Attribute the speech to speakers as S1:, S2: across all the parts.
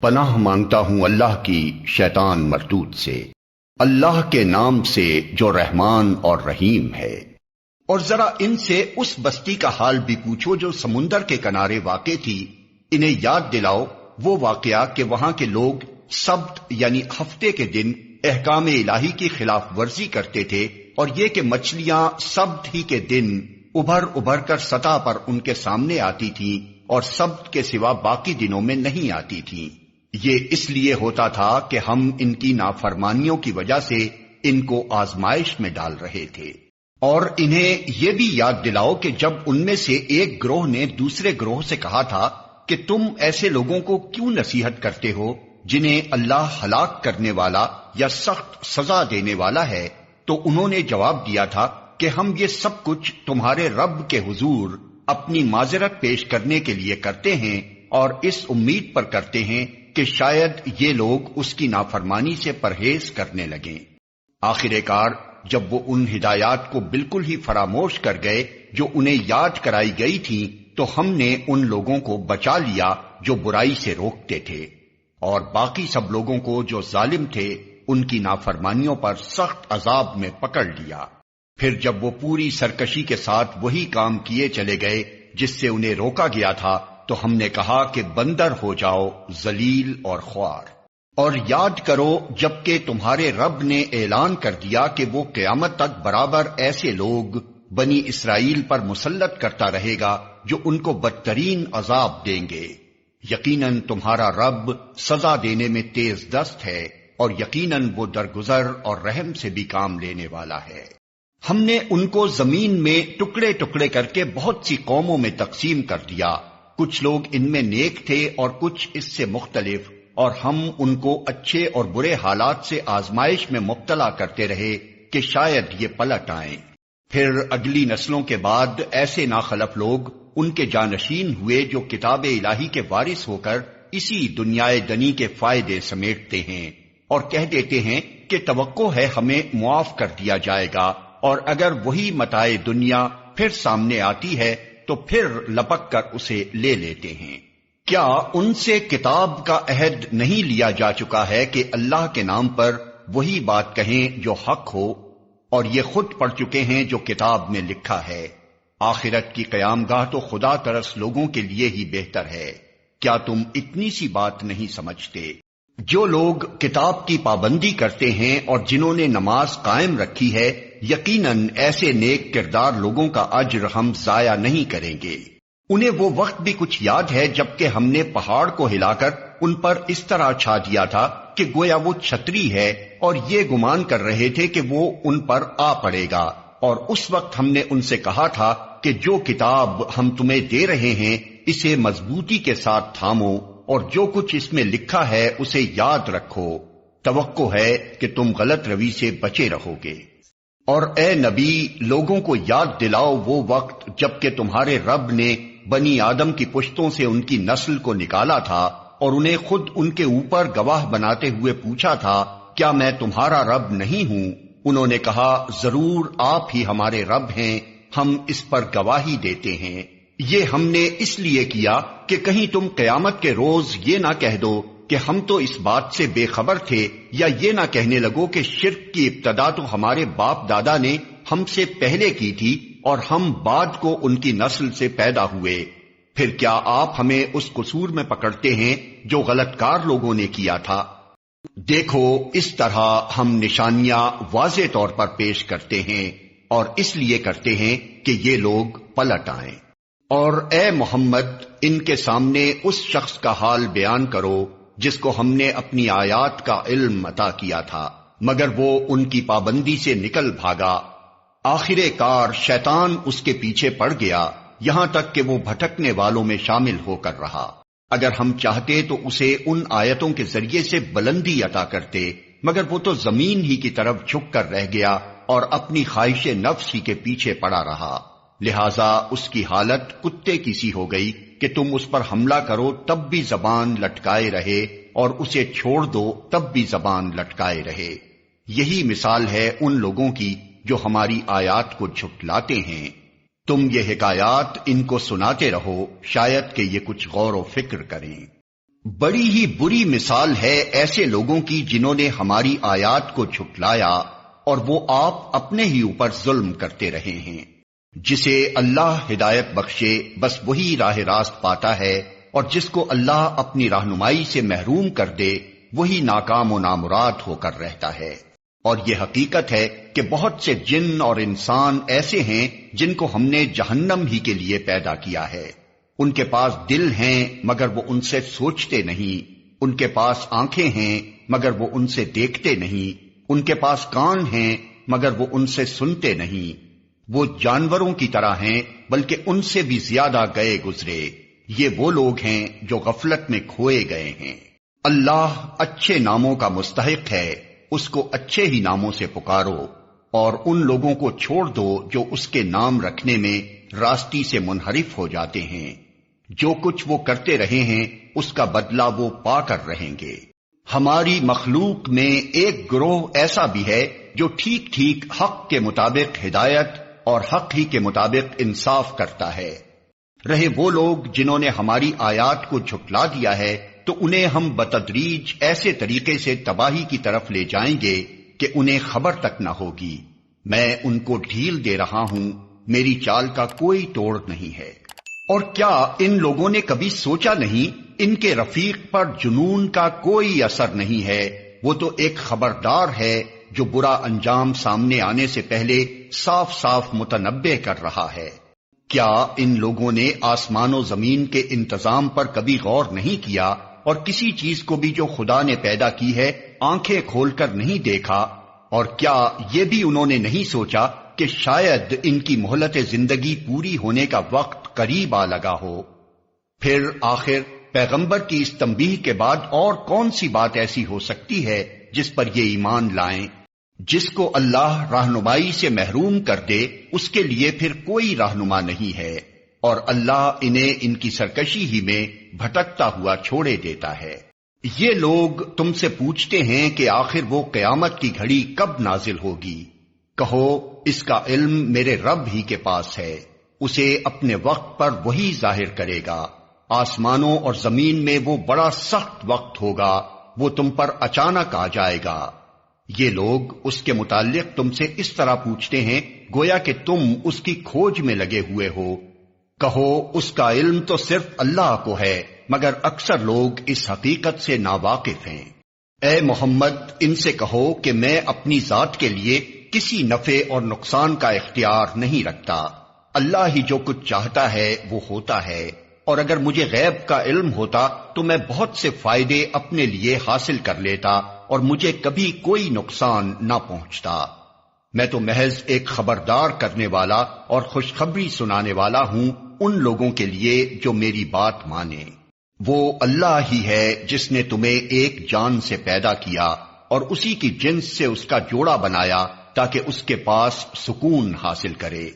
S1: پناہ مانگتا ہوں اللہ کی شیطان مردود سے، اللہ کے نام سے جو رحمان اور رحیم ہے۔ اور ذرا ان سے اس بستی کا حال بھی پوچھو جو سمندر کے کنارے واقع تھی، انہیں یاد دلاؤ وہ واقعہ کہ وہاں کے لوگ سبت یعنی ہفتے کے دن احکام الہی کی خلاف ورزی کرتے تھے، اور یہ کہ مچھلیاں سبت ہی کے دن ابھر ابھر کر سطح پر ان کے سامنے آتی تھیں اور سبت کے سوا باقی دنوں میں نہیں آتی تھیں۔ یہ اس لیے ہوتا تھا کہ ہم ان کی نافرمانیوں کی وجہ سے ان کو آزمائش میں ڈال رہے تھے۔ اور انہیں یہ بھی یاد دلاؤ کہ جب ان میں سے ایک گروہ نے دوسرے گروہ سے کہا تھا کہ تم ایسے لوگوں کو کیوں نصیحت کرتے ہو جنہیں اللہ ہلاک کرنے والا یا سخت سزا دینے والا ہے، تو انہوں نے جواب دیا تھا کہ ہم یہ سب کچھ تمہارے رب کے حضور اپنی معذرت پیش کرنے کے لیے کرتے ہیں، اور اس امید پر کرتے ہیں کہ شاید یہ لوگ اس کی نافرمانی سے پرہیز کرنے لگیں۔ آخر کار جب وہ ان ہدایات کو بالکل ہی فراموش کر گئے جو انہیں یاد کرائی گئی تھی، تو ہم نے ان لوگوں کو بچا لیا جو برائی سے روکتے تھے، اور باقی سب لوگوں کو جو ظالم تھے ان کی نافرمانیوں پر سخت عذاب میں پکڑ لیا۔ پھر جب وہ پوری سرکشی کے ساتھ وہی کام کیے چلے گئے جس سے انہیں روکا گیا تھا، تو ہم نے کہا کہ بندر ہو جاؤ ذلیل اور خوار۔ اور یاد کرو جبکہ تمہارے رب نے اعلان کر دیا کہ وہ قیامت تک برابر ایسے لوگ بنی اسرائیل پر مسلط کرتا رہے گا جو ان کو بدترین عذاب دیں گے۔ یقیناً تمہارا رب سزا دینے میں تیز دست ہے، اور یقیناً وہ درگزر اور رحم سے بھی کام لینے والا ہے۔ ہم نے ان کو زمین میں ٹکڑے ٹکڑے کر کے بہت سی قوموں میں تقسیم کر دیا، کچھ لوگ ان میں نیک تھے اور کچھ اس سے مختلف، اور ہم ان کو اچھے اور برے حالات سے آزمائش میں مبتلا کرتے رہے کہ شاید یہ پلٹ آئیں۔ پھر اگلی نسلوں کے بعد ایسے ناخلف لوگ ان کے جانشین ہوئے جو کتاب الہی کے وارث ہو کر اسی دنیائے دنی کے فائدے سمیٹتے ہیں، اور کہہ دیتے ہیں کہ توقع ہے ہمیں معاف کر دیا جائے گا، اور اگر وہی متاع دنیا پھر سامنے آتی ہے تو پھر لپک کر اسے لے لیتے ہیں۔ کیا ان سے کتاب کا عہد نہیں لیا جا چکا ہے کہ اللہ کے نام پر وہی بات کہیں جو حق ہو، اور یہ خود پڑھ چکے ہیں جو کتاب میں لکھا ہے؟ آخرت کی قیام گاہ تو خدا ترس لوگوں کے لیے ہی بہتر ہے۔ کیا تم اتنی سی بات نہیں سمجھتے؟ جو لوگ کتاب کی پابندی کرتے ہیں اور جنہوں نے نماز قائم رکھی ہے، یقیناً ایسے نیک کردار لوگوں کا اجر ہم ضائع نہیں کریں گے۔ انہیں وہ وقت بھی کچھ یاد ہے جبکہ ہم نے پہاڑ کو ہلا کر ان پر اس طرح چھا دیا تھا کہ گویا وہ چھتری ہے، اور یہ گمان کر رہے تھے کہ وہ ان پر آ پڑے گا۔ اور اس وقت ہم نے ان سے کہا تھا کہ جو کتاب ہم تمہیں دے رہے ہیں اسے مضبوطی کے ساتھ تھامو، اور جو کچھ اس میں لکھا ہے اسے یاد رکھو، توقع ہے کہ تم غلط روی سے بچے رہو گے۔ اور اے نبی، لوگوں کو یاد دلاؤ وہ وقت جبکہ تمہارے رب نے بنی آدم کی پشتوں سے ان کی نسل کو نکالا تھا، اور انہیں خود ان کے اوپر گواہ بناتے ہوئے پوچھا تھا کیا میں تمہارا رب نہیں ہوں؟ انہوں نے کہا ضرور آپ ہی ہمارے رب ہیں، ہم اس پر گواہی دیتے ہیں۔ یہ ہم نے اس لیے کیا کہ کہیں تم قیامت کے روز یہ نہ کہہ دو کہ ہم تو اس بات سے بے خبر تھے، یا یہ نہ کہنے لگو کہ شرک کی ابتدا تو ہمارے باپ دادا نے ہم سے پہلے کی تھی اور ہم بعد کو ان کی نسل سے پیدا ہوئے۔ پھر کیا آپ ہمیں اس قصور میں پکڑتے ہیں جو غلط کار لوگوں نے کیا تھا؟ دیکھو اس طرح ہم نشانیاں واضح طور پر پیش کرتے ہیں، اور اس لیے کرتے ہیں کہ یہ لوگ پلٹ آئیں۔ اور اے محمد، ان کے سامنے اس شخص کا حال بیان کرو جس کو ہم نے اپنی آیات کا علم عطا کیا تھا، مگر وہ ان کی پابندی سے نکل بھاگا۔ آخر کار شیطان اس کے پیچھے پڑ گیا، یہاں تک کہ وہ بھٹکنے والوں میں شامل ہو کر رہا۔ اگر ہم چاہتے تو اسے ان آیتوں کے ذریعے سے بلندی عطا کرتے، مگر وہ تو زمین ہی کی طرف جھک کر رہ گیا اور اپنی خواہش نفس ہی کے پیچھے پڑا رہا، لہذا اس کی حالت کتے کی سی ہو گئی کہ تم اس پر حملہ کرو تب بھی زبان لٹکائے رہے، اور اسے چھوڑ دو تب بھی زبان لٹکائے رہے۔ یہی مثال ہے ان لوگوں کی جو ہماری آیات کو جھٹلاتے ہیں۔ تم یہ حکایات ان کو سناتے رہو، شاید کہ یہ کچھ غور و فکر کریں۔ بڑی ہی بری مثال ہے ایسے لوگوں کی جنہوں نے ہماری آیات کو جھٹلایا اور وہ آپ اپنے ہی اوپر ظلم کرتے رہے ہیں۔ جسے اللہ ہدایت بخشے بس وہی راہ راست پاتا ہے، اور جس کو اللہ اپنی رہنمائی سے محروم کر دے وہی ناکام و نامراد ہو کر رہتا ہے۔ اور یہ حقیقت ہے کہ بہت سے جن اور انسان ایسے ہیں جن کو ہم نے جہنم ہی کے لیے پیدا کیا ہے۔ ان کے پاس دل ہیں مگر وہ ان سے سوچتے نہیں، ان کے پاس آنکھیں ہیں مگر وہ ان سے دیکھتے نہیں، ان کے پاس کان ہیں مگر وہ ان سے سنتے نہیں۔ وہ جانوروں کی طرح ہیں بلکہ ان سے بھی زیادہ گئے گزرے۔ یہ وہ لوگ ہیں جو غفلت میں کھوئے گئے ہیں۔ اللہ اچھے ناموں کا مستحق ہے، اس کو اچھے ہی ناموں سے پکارو، اور ان لوگوں کو چھوڑ دو جو اس کے نام رکھنے میں راستی سے منحرف ہو جاتے ہیں۔ جو کچھ وہ کرتے رہے ہیں اس کا بدلہ وہ پا کر رہیں گے۔ ہماری مخلوق میں ایک گروہ ایسا بھی ہے جو ٹھیک ٹھیک حق کے مطابق ہدایت اور حق ہی کے مطابق انصاف کرتا ہے۔ رہے وہ لوگ جنہوں نے ہماری آیات کو جھٹلا دیا ہے تو انہیں ہم بتدریج ایسے طریقے سے تباہی کی طرف لے جائیں گے کہ انہیں خبر تک نہ ہوگی۔ میں ان کو ڈھیل دے رہا ہوں، میری چال کا کوئی توڑ نہیں ہے۔ اور کیا ان لوگوں نے کبھی سوچا نہیں ان کے رفیق پر جنون کا کوئی اثر نہیں ہے، وہ تو ایک خبردار ہے جو برا انجام سامنے آنے سے پہلے صاف صاف متنبع کر رہا ہے۔ کیا ان لوگوں نے آسمان و زمین کے انتظام پر کبھی غور نہیں کیا، اور کسی چیز کو بھی جو خدا نے پیدا کی ہے آنکھیں کھول کر نہیں دیکھا؟ اور کیا یہ بھی انہوں نے نہیں سوچا کہ شاید ان کی مہلت زندگی پوری ہونے کا وقت قریب آ لگا ہو؟ پھر آخر پیغمبر کی اس تنبیہ کے بعد اور کون سی بات ایسی ہو سکتی ہے جس پر یہ ایمان لائیں؟ جس کو اللہ رہنمائی سے محروم کر دے اس کے لیے پھر کوئی رہنما نہیں ہے، اور اللہ انہیں ان کی سرکشی ہی میں بھٹکتا ہوا چھوڑے دیتا ہے۔ یہ لوگ تم سے پوچھتے ہیں کہ آخر وہ قیامت کی گھڑی کب نازل ہوگی؟ کہو اس کا علم میرے رب ہی کے پاس ہے، اسے اپنے وقت پر وہی ظاہر کرے گا۔ آسمانوں اور زمین میں وہ بڑا سخت وقت ہوگا، وہ تم پر اچانک آ جائے گا۔ یہ لوگ اس کے متعلق تم سے اس طرح پوچھتے ہیں گویا کہ تم اس کی کھوج میں لگے ہوئے ہو۔ کہو اس کا علم تو صرف اللہ کو ہے، مگر اکثر لوگ اس حقیقت سے ناواقف ہیں۔ اے محمد ان سے کہو کہ میں اپنی ذات کے لیے کسی نفع اور نقصان کا اختیار نہیں رکھتا، اللہ ہی جو کچھ چاہتا ہے وہ ہوتا ہے، اور اگر مجھے غیب کا علم ہوتا تو میں بہت سے فائدے اپنے لیے حاصل کر لیتا اور مجھے کبھی کوئی نقصان نہ پہنچتا۔ میں تو محض ایک خبردار کرنے والا اور خوشخبری سنانے والا ہوں ان لوگوں کے لیے جو میری بات مانے۔ وہ اللہ ہی ہے جس نے تمہیں ایک جان سے پیدا کیا اور اسی کی جنس سے اس کا جوڑا بنایا تاکہ اس کے پاس سکون حاصل کرے۔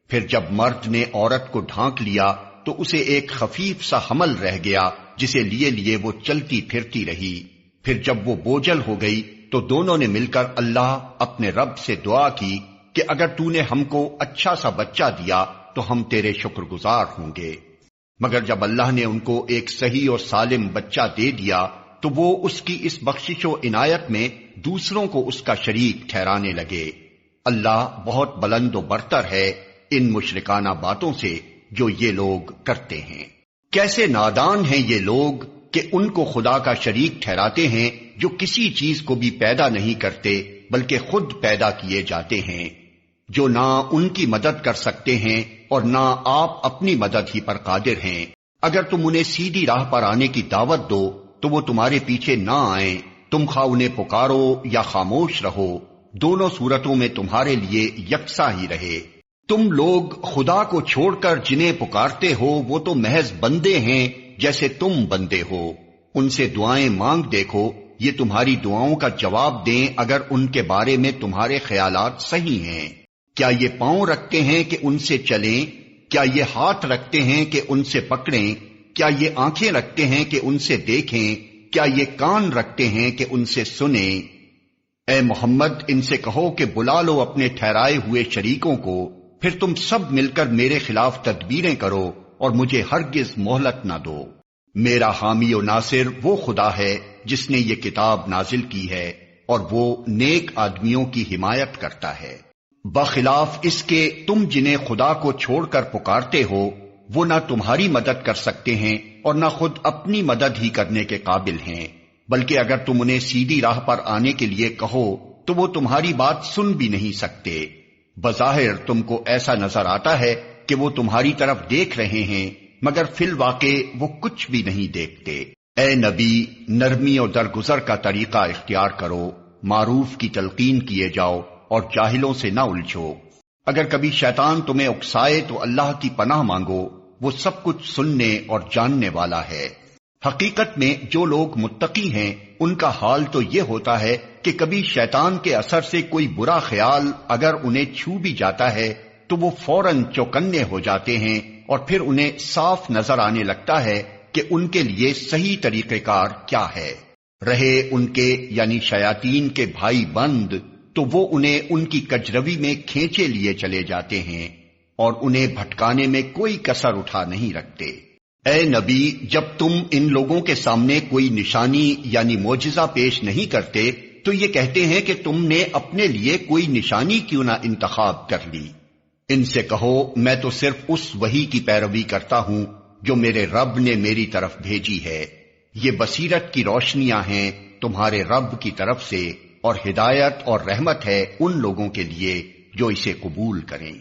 S1: پھر جب مرد نے عورت کو ڈھانک لیا تو اسے ایک خفیف سا حمل رہ گیا جسے لیے لیے وہ چلتی پھرتی رہی۔ پھر جب وہ بوجھل ہو گئی تو دونوں نے مل کر اللہ اپنے رب سے دعا کی کہ اگر تو نے ہم کو اچھا سا بچہ دیا تو ہم تیرے شکر گزار ہوں گے۔ مگر جب اللہ نے ان کو ایک صحیح اور سالم بچہ دے دیا تو وہ اس کی اس بخشش و عنایت میں دوسروں کو اس کا شریک ٹھہرانے لگے۔ اللہ بہت بلند و برتر ہے ان مشرکانہ باتوں سے جو یہ لوگ کرتے ہیں۔ کیسے نادان ہیں یہ لوگ کہ ان کو خدا کا شریک ٹھہراتے ہیں جو کسی چیز کو بھی پیدا نہیں کرتے بلکہ خود پیدا کیے جاتے ہیں، جو نہ ان کی مدد کر سکتے ہیں اور نہ آپ اپنی مدد ہی پر قادر ہیں۔ اگر تم انہیں سیدھی راہ پر آنے کی دعوت دو تو وہ تمہارے پیچھے نہ آئیں، تم خواہ انہیں پکارو یا خاموش رہو، دونوں صورتوں میں تمہارے لیے یکساں ہی رہے۔ تم لوگ خدا کو چھوڑ کر جنہیں پکارتے ہو وہ تو محض بندے ہیں جیسے تم بندے ہو، ان سے دعائیں مانگ دیکھو، یہ تمہاری دعاؤں کا جواب دیں اگر ان کے بارے میں تمہارے خیالات صحیح ہیں۔ کیا یہ پاؤں رکھتے ہیں کہ ان سے چلیں؟ کیا یہ ہاتھ رکھتے ہیں کہ ان سے پکڑیں؟ کیا یہ آنکھیں رکھتے ہیں کہ ان سے دیکھیں؟ کیا یہ کان رکھتے ہیں کہ ان سے سنیں؟ اے محمد ان سے کہو کہ بلا لو اپنے ٹھہرائے ہوئے شریکوں کو، پھر تم سب مل کر میرے خلاف تدبیریں کرو اور مجھے ہرگز مہلت نہ دو۔ میرا حامی و ناصر وہ خدا ہے جس نے یہ کتاب نازل کی ہے اور وہ نیک آدمیوں کی حمایت کرتا ہے، بخلاف اس کے تم جنہیں خدا کو چھوڑ کر پکارتے ہو وہ نہ تمہاری مدد کر سکتے ہیں اور نہ خود اپنی مدد ہی کرنے کے قابل ہیں، بلکہ اگر تم انہیں سیدھی راہ پر آنے کے لیے کہو تو وہ تمہاری بات سن بھی نہیں سکتے۔ بظاہر تم کو ایسا نظر آتا ہے کہ وہ تمہاری طرف دیکھ رہے ہیں، مگر فی الواقع وہ کچھ بھی نہیں دیکھتے۔ اے نبی، نرمی اور درگزر کا طریقہ اختیار کرو، معروف کی تلقین کیے جاؤ اور جاہلوں سے نہ الجھو۔ اگر کبھی شیطان تمہیں اکسائے تو اللہ کی پناہ مانگو، وہ سب کچھ سننے اور جاننے والا ہے۔ حقیقت میں جو لوگ متقی ہیں ان کا حال تو یہ ہوتا ہے کہ کبھی شیطان کے اثر سے کوئی برا خیال اگر انہیں چھو بھی جاتا ہے تو وہ فوراً چوکنے ہو جاتے ہیں اور پھر انہیں صاف نظر آنے لگتا ہے کہ ان کے لیے صحیح طریقہ کار کیا ہے۔ رہے ان کے یعنی شیاطین کے بھائی بند تو وہ انہیں ان کی کجروی میں کھینچے لیے چلے جاتے ہیں اور انہیں بھٹکانے میں کوئی کسر اٹھا نہیں رکھتے۔ اے نبی، جب تم ان لوگوں کے سامنے کوئی نشانی یعنی معجزہ پیش نہیں کرتے تو یہ کہتے ہیں کہ تم نے اپنے لیے کوئی نشانی کیوں نہ انتخاب کر لی۔ ان سے کہو میں تو صرف اس وحی کی پیروی کرتا ہوں جو میرے رب نے میری طرف بھیجی ہے، یہ بصیرت کی روشنیاں ہیں تمہارے رب کی طرف سے اور ہدایت اور رحمت ہے ان لوگوں کے لیے جو اسے قبول کریں۔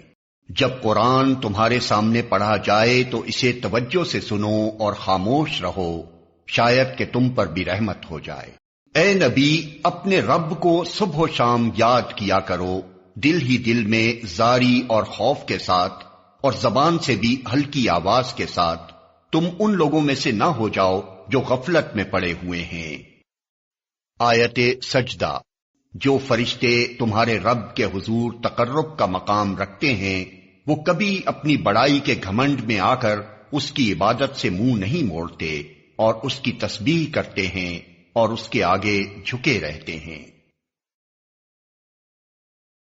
S1: جب قرآن تمہارے سامنے پڑھا جائے تو اسے توجہ سے سنو اور خاموش رہو، شاید کہ تم پر بھی رحمت ہو جائے۔ اے نبی، اپنے رب کو صبح و شام یاد کیا کرو، دل ہی دل میں زاری اور خوف کے ساتھ اور زبان سے بھی ہلکی آواز کے ساتھ۔ تم ان لوگوں میں سے نہ ہو جاؤ جو غفلت میں پڑے ہوئے ہیں۔ آیت سجدہ۔ جو فرشتے تمہارے رب کے حضور تقرب کا مقام رکھتے ہیں وہ کبھی اپنی بڑائی کے گھمنڈ میں آ کر اس کی عبادت سے منہ نہیں موڑتے اور اس کی تسبیح کرتے ہیں اور اس کے آگے جھکے رہتے ہیں۔